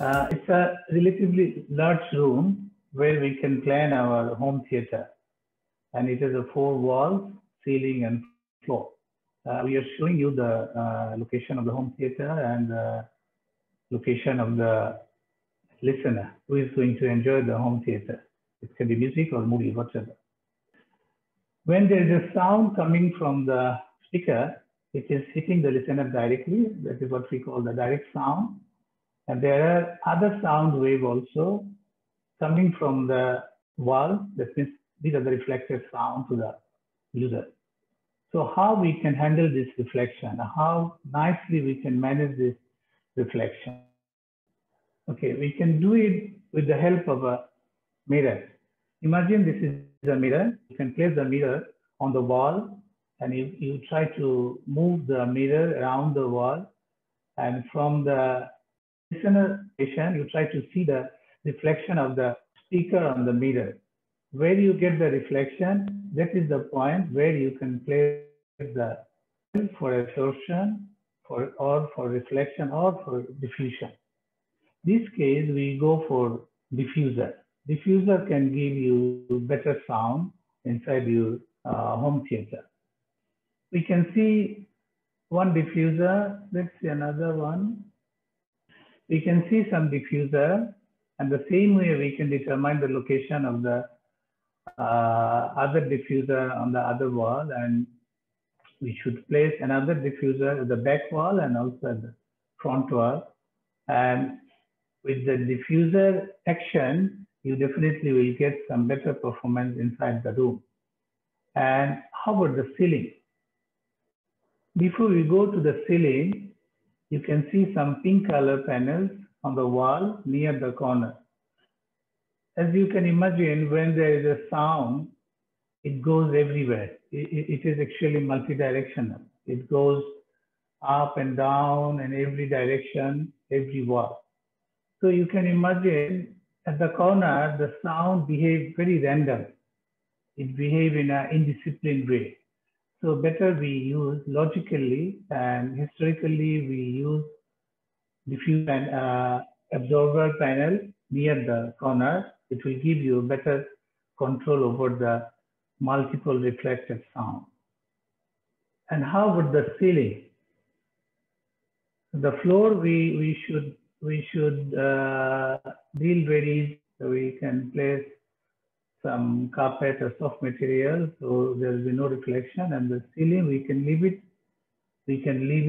It's a relatively large room where we can plan our home theater, and it has 4 walls, ceiling, and floor. We are showing you the location of the home theater and the location of the listener who is going to enjoy the home theater. It can be music or movie, whatever. When there is a sound coming from the speaker, it is hitting the listener directly. That is what we call the direct sound. And there are other sound waves also coming from the wall. That means these are the reflected sound to the user. So how we can handle this reflection, how nicely we can manage this reflection. Okay, we can do it with the help of a mirror. Imagine this is a mirror. You can place the mirror on the wall, and you try to move the mirror around the wall, and from the listener station, you try to see the reflection of the speaker on the mirror. Where you get the reflection, that is the point where you can place the for absorption, or for reflection, or for diffusion. In this case, we go for diffuser. Diffuser can give you better sound inside your home theater. We can see one diffuser. Let's see another one. We can see some diffuser, and the same way we can determine the location of the other diffuser on the other wall, and we should place another diffuser at the back wall and also at the front wall. And with the diffuser action, you definitely will get some better performance inside the room. And how about the ceiling? Before we go to the ceiling, you can see some pink color panels on the wall near the corner. As you can imagine, when there is a sound, it goes everywhere. It is actually multidirectional. It goes up and down in every direction, every wall. So you can imagine at the corner, the sound behaves very random. It behaves in an indisciplined way. So better we use logically, and historically we use diffuse and absorber panel near the corner. It will give you better control over the multiple reflected sound. And how about the ceiling? The floor we should deal very easy. So we can place some carpet or soft material, so there will be no reflection. And the ceiling, we can leave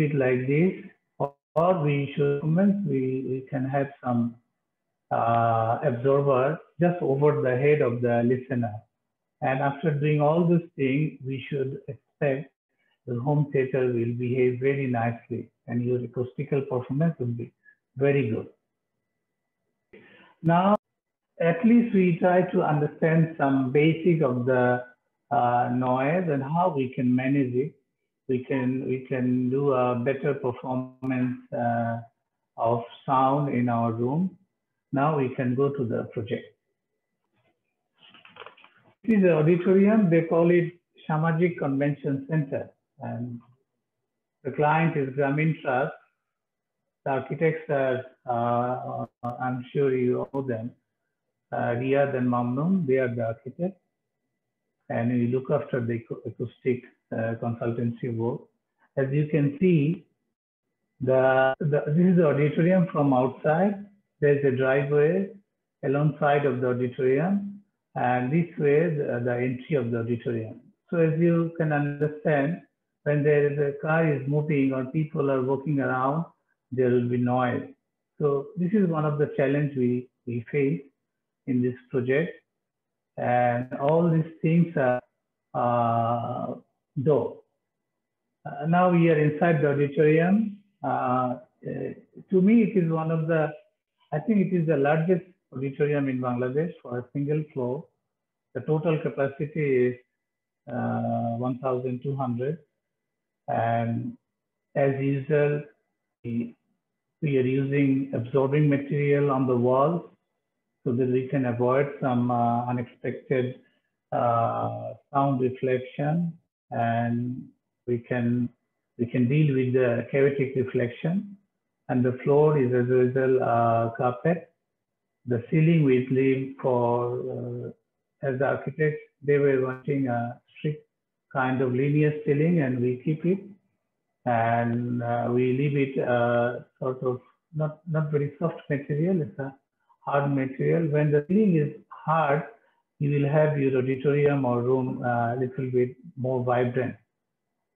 it like this, or we can have some absorber just over the head of the listener. And after doing all these things, we should expect the home theater will behave very nicely, and your acoustical performance will be very good. Now, at least we try to understand some basic of the noise and how we can manage it. We can do a better performance of sound in our room. Now we can go to the project. This is the auditorium. They call it Samajik Convention Center, and the client is Grameen Trust. The architects are, I'm sure you know them, Riyad and Mamnoon. They are the architects, and we look after the acoustic consultancy work. As you can see, this is the auditorium from outside. There's a driveway alongside of the auditorium, and this way the entry of the auditorium. So as you can understand, when there is a car is moving or people are walking around, there will be noise. So this is one of the challenges we face in this project, and all these things are done. Now we are inside the auditorium. To me, it is one of the, I think it is the largest auditorium in Bangladesh for a single floor. The total capacity is 1,200, and as usual, we are using absorbing material on the walls so that we can avoid some unexpected sound reflection, and we can deal with the chaotic reflection. and the floor is as a result carpet. The ceiling we leave for, as the architects, they were wanting a strict kind of linear ceiling, and we keep it, and we leave it sort of not very soft material. It's a hard material. When the ceiling is hard, you will have your auditorium or room a little bit more vibrant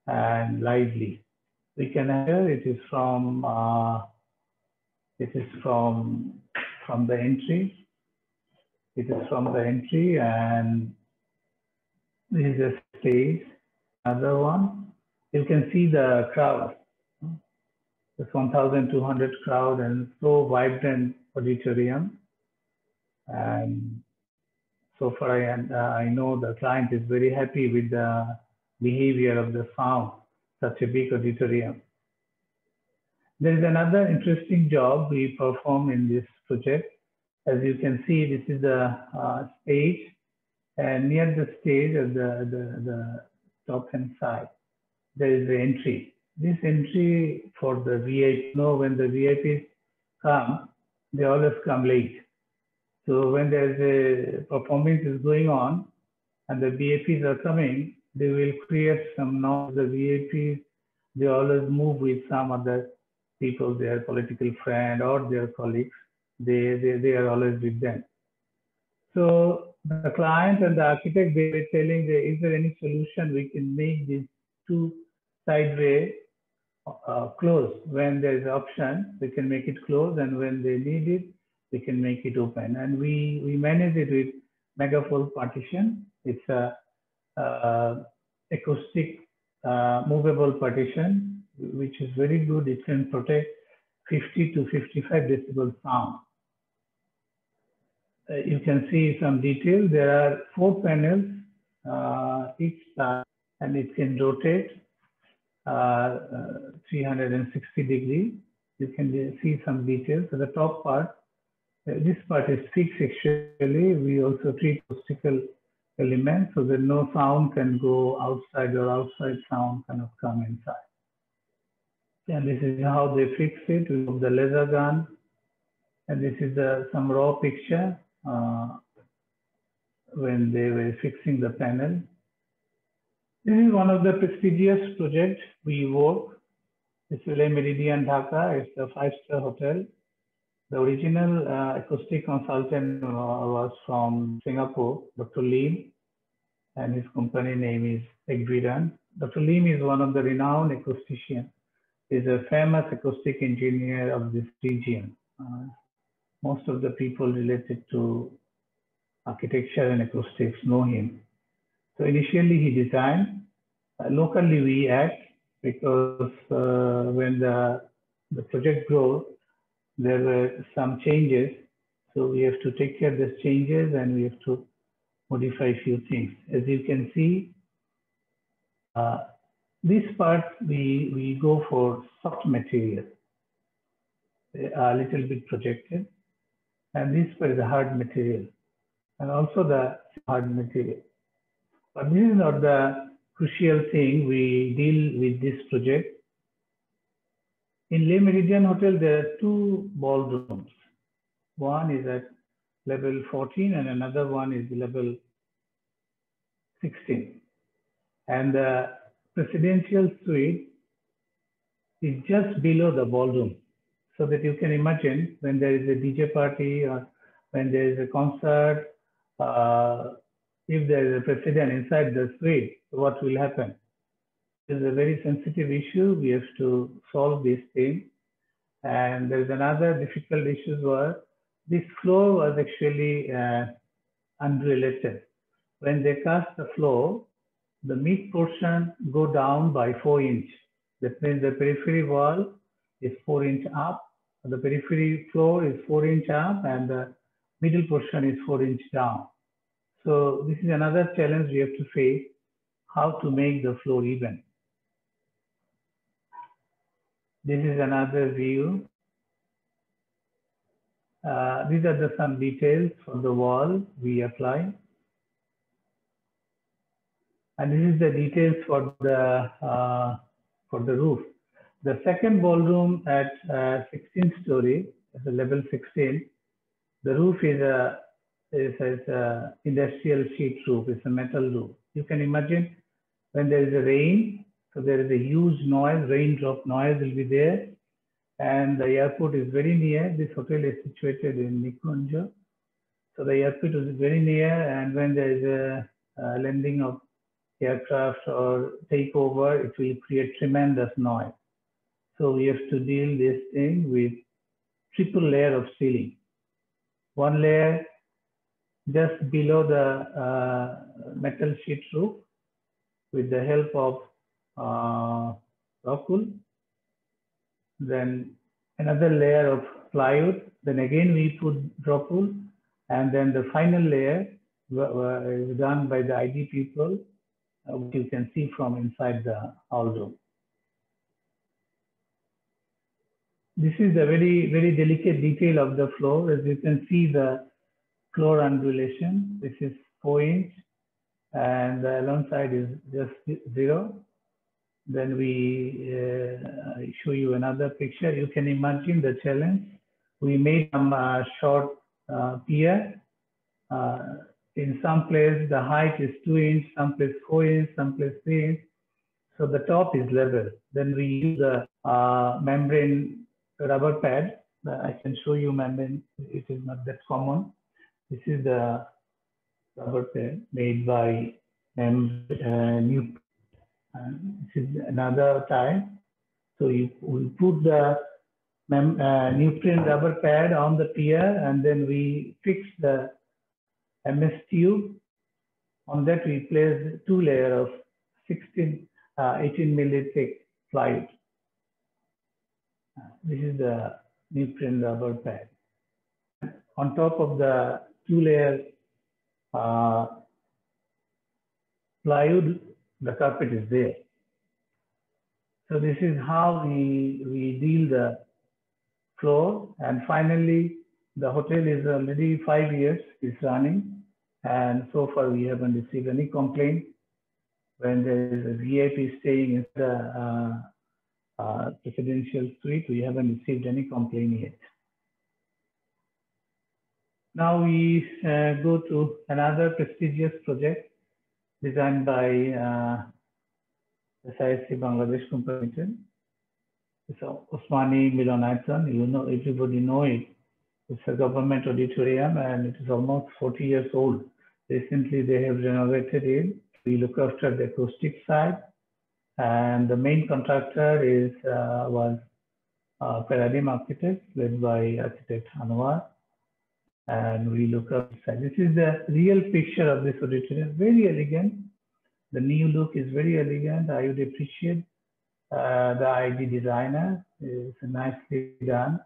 and lively. We can hear it is from the entry. It is from the entry, and this is a stage. Another one. You can see the crowd. It's 1,200 crowd and so vibrant auditorium. And so far, I know the client is very happy with the behavior of the sound, such a big auditorium. There is another interesting job we perform in this project. As you can see, this is the stage, and near the stage at the top hand side, there is the entry. This entry for the VIP, when the VIPs come, they always come late. So when there's a performance is going on and the VIPs are coming, they will create some noise. The VIPs, they always move with some other people, their political friend or their colleagues. They are always with them. So the client and the architect, they were telling, is there any solution we can make these two sideway close? When there is option, we can make it close, and when they need it, we can make it open. And we manage it with Megafold Partition. It's a acoustic movable partition, which is very good. It can protect 50 to 55 decibel sound. You can see some detail. There are 4 panels each side, and it can rotate 360 degrees. You can see some details. So the top part, this part is fixed actually. We also treat acoustical elements so that no sound can go outside or outside sound cannot come inside. And this is how they fix it with the laser gun. And this is some raw picture when they were fixing the panel. This is one of the prestigious projects we work. It's Le Meridian Dhaka. It's a 5-star hotel. The original acoustic consultant was from Singapore, Dr. Lim, and his company name is Eggvidan. Dr. Lim is one of the renowned acousticians. He's a famous acoustic engineer of this region. Most of the people related to architecture and acoustics know him. So initially he designed. Locally we act because when the project grows, there were some changes. So we have to take care of these changes and we have to modify a few things. As you can see, this part we go for soft material, a little bit projected. And this part is a hard material, and also the hard material. But this is not the crucial thing we deal with this project. In Le Meridian Hotel, there are 2 ballrooms. One is at level 14 and another one is level 16. And the presidential suite is just below the ballroom. So that you can imagine when there is a DJ party or when there is a concert, if there is a president inside the suite, what will happen? It is a very sensitive issue. We have to solve this thing. And there is another difficult issue where this floor was actually unrelated. When they cast the floor, the mid portion go down by 4 inch. That means the periphery wall is 4 inch up, the periphery floor is 4 inch up, and the middle portion is 4 inch down. So this is another challenge we have to face, how to make the floor even. This is another view. These are some details for the wall we apply. And this is the details for the roof. The second ballroom at 16 story, at level 16, the roof is a industrial sheet roof. It's a metal roof. You can imagine when there is a rain, so there is a huge noise, raindrop noise will be there, and the airport is very near. This hotel is situated in Nikunja, so the airport is very near, and when there is a landing of aircraft or takeover, it will create tremendous noise. So we have to deal this thing with triple layer of ceiling. One layer just below the metal sheet roof with the help of rock wool. Then another layer of plywood. Then again we put drop wool, and then the final layer is done by the ID people, which you can see from inside the hall room. This is the very, very delicate detail of the floor. As you can see, the floor undulation. This is 4 inch, and the alongside is just 0. Then we show you another picture. You can imagine the challenge. We made some short pier. In some place, the height is 2 inch, some place 4 inch, some place 3 inch. So the top is level. Then we use the membrane rubber pad. I can show you membrane. It is not that common. This is the rubber pad made by New. This is another type. So we put the neoprene rubber pad on the pier, and then we fix the MS tube. On that we place 2 layers of 18 mm thick plywood. This is the neoprene rubber pad. On top of the 2 layer plywood, the carpet is there. So this is how we deal the floor. And finally, the hotel is already 5 years is running, and so far we haven't received any complaint. When there is a VIP staying in the presidential suite, we haven't received any complaint yet. Now we go to another prestigious project designed by SIAC Bangladesh Co. Ltd. It's Osmani Milanaitan. You know, everybody know it. It's a government auditorium, and it is almost 40 years old. Recently, they have renovated it. We look after the acoustic side, and the main contractor was Paradigm Architects, led by Architect Anwar, and we look up the side. This is the real picture of this auditorium. Very elegant. The new look is very elegant. I would appreciate the ID designer. It's nicely done.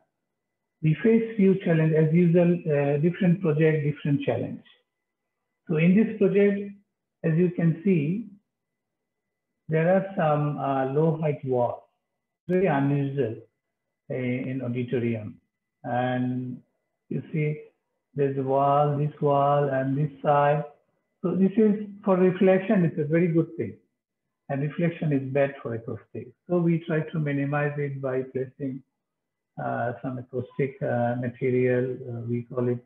We face few challenges as usual. Different project, different challenge. So in this project, as you can see, there are some low height walls. Very unusual in auditorium. And you see, there's a wall, this wall, and this side. So this is for reflection. It's a very good thing, and reflection is bad for acoustics. So we try to minimize it by placing some acoustic material. We call it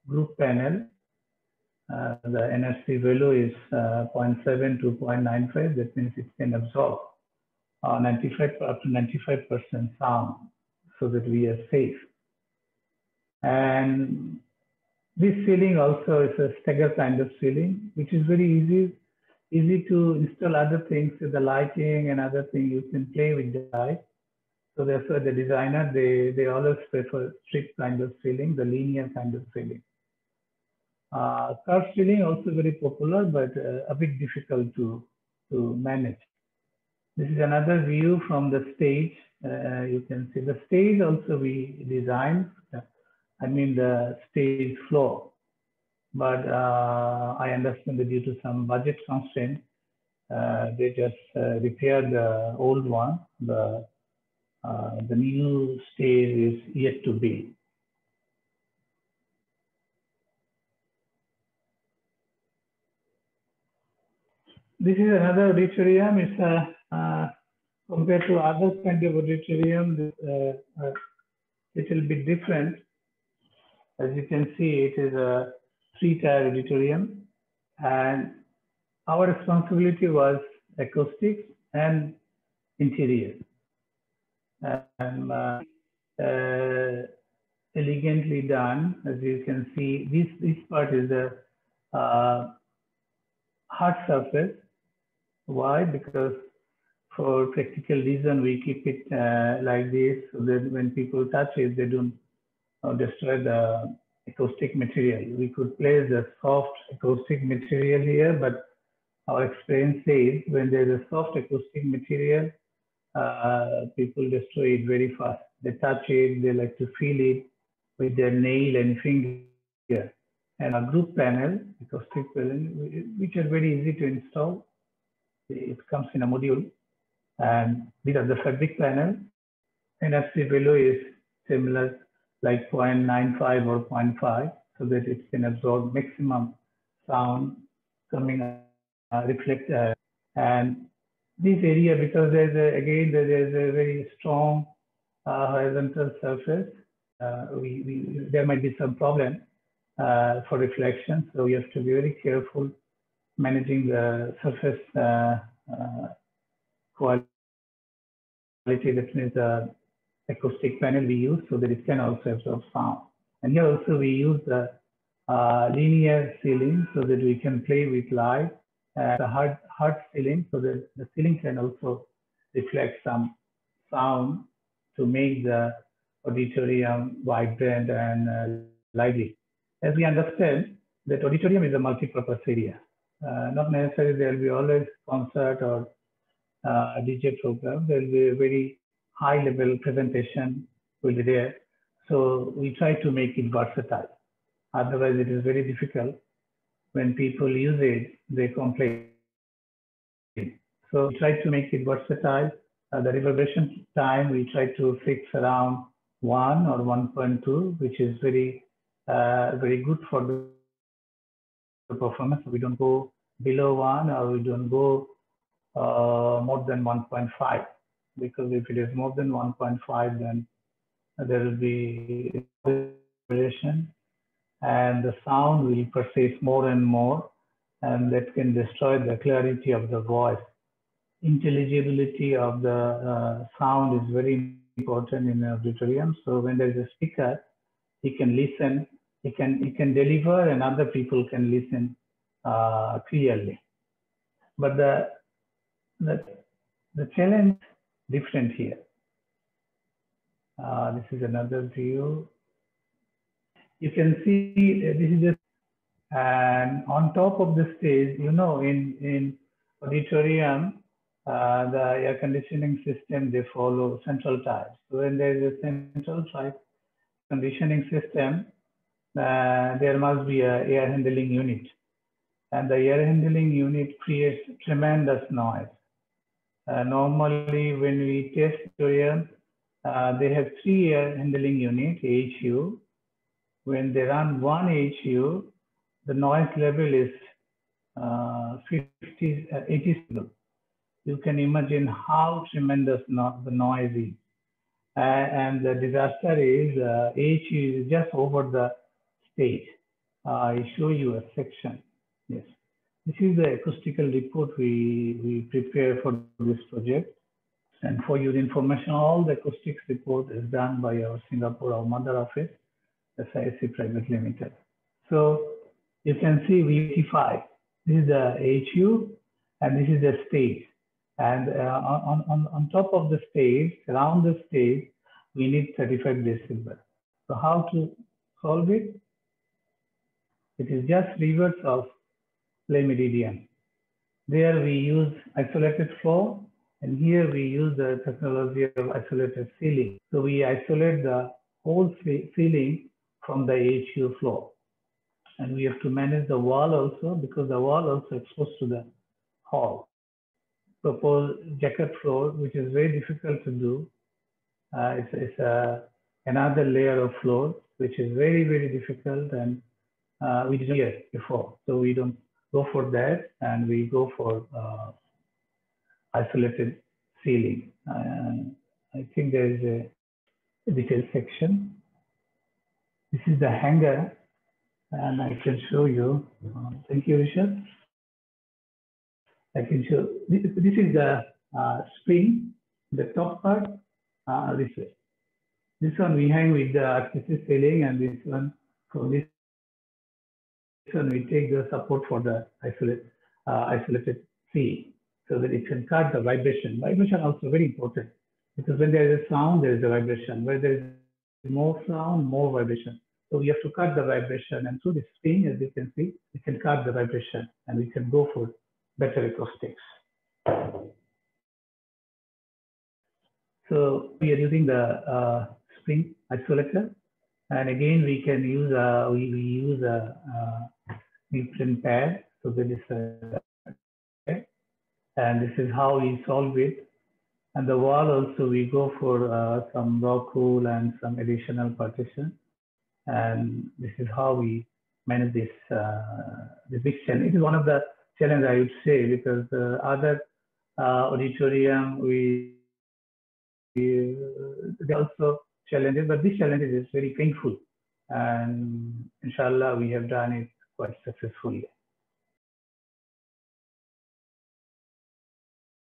group panel. The NRC value is 0.7 to 0.95. That means it can absorb 95 up to 95% sound, so that we are safe. And this ceiling also is a stagger kind of ceiling, which is very easy to install other things, the lighting and other things. You can play with the light. So that's why the designer, they always prefer strip kind of ceiling, the linear kind of ceiling. Curved ceiling also very popular, but a bit difficult to manage. This is another view from the stage. You can see the stage also we designed. I mean the stage floor, but I understand that due to some budget constraint, they just repaired the old one. The new stage is yet to be. This is another auditorium. It's Compared to other kind of auditorium, it will be different. As you can see, it is a 3-tier auditorium, and our responsibility was acoustics and interior. And elegantly done, as you can see. This part is a hard surface. Why? Because for practical reason, we keep it like this, so that when people touch it, they don't destroy the acoustic material. We could place the soft acoustic material here, but our experience says when there's a soft acoustic material, people destroy it very fast. They touch it, they like to feel it with their nail and finger. And a group panel, acoustic panel, which are very easy to install. It comes in a module, and these are the fabric panel. NFC value is similar, like 0.95 or 0.5, so that it can absorb maximum sound coming reflect. And this area, because there's a very strong horizontal surface, there might be some problem for reflection. So we have to be very careful managing the surface quality. That means the acoustic panel we use, so that it can also absorb sound. And here also we use the linear ceiling, so that we can play with light, and the hard ceiling, so that the ceiling can also reflect some sound to make the auditorium vibrant and lively. As we understand that auditorium is a multi-purpose area. Not necessarily there will be always concert or DJ program. There will be a very high level presentation will be there. So we try to make it versatile. Otherwise it is very difficult. When people use it, they complain. So we try to make it versatile. The reverberation time, we try to fix around 1 or 1.2, which is very good for the performance. We don't go below 1, or we don't go more than 1.5, because if it is more than 1.5, then there will be reverberation, and the sound will persist more and more, and that can destroy the clarity of the voice. Intelligibility of the sound is very important in an auditorium. So when there is a speaker, he can listen, he can deliver, and other people can listen clearly. But the challenge is different here. This is another view. You can see this is just, and on top of the stage, you know, in auditorium, the air conditioning system, they follow central types. So when there is a central type conditioning system, there must be an air handling unit. And the air handling unit creates tremendous noise. Normally, when we test auditorium, they have 3 air handling units, AHU. When they run 1 AHU, the noise level is 80 decibels. You can imagine how tremendous the noise is. And the disaster is AHU is just over the stage. I show you a section. Yes, this is the acoustical report we prepare for this project. And for your information, all the acoustics report is done by our Singapore, our mother office, SIAC Private Limited. So you can see V85. This is the AHU, and this is the stage. And on top of the stage, around the stage, we need 35 decibels. So how to solve it? It is just reverse of play meridian. There we use isolated floor, and here we use the technology of isolated ceiling. So we isolate the whole ceiling from the AHU floor. And we have to manage the wall also, because the wall also exposed to the hall. Propose jacket floor, which is very difficult to do. It's another layer of floor, which is very, very difficult, and we didn't hear before. So we don't go for that, and we go for isolated ceiling. I think there is a detail section. This is the hanger, and I can show you. Thank you, Rishabh. I can show. This is the spring, the top part, this way. This one we hang with the artistic ceiling, and this one from this one we take the support for the isolated C, so that it can cut the vibration. Vibration also very important, because when there is a sound, there is a vibration. Where there is more sound, more vibration. So we have to cut the vibration, and through the spring, as you can see, we can cut the vibration, and we can go for better acoustics. So we are using the spring isolator, and again we can use we use a neutron pad. So that is and this is how we solve it. And the wall also we go for some rock wool and some additional partition, and this is how we manage this big challenge. It is one of the challenges, I would say, because other auditorium there are also challenges, but this challenge is very painful, and inshallah we have done it quite successfully.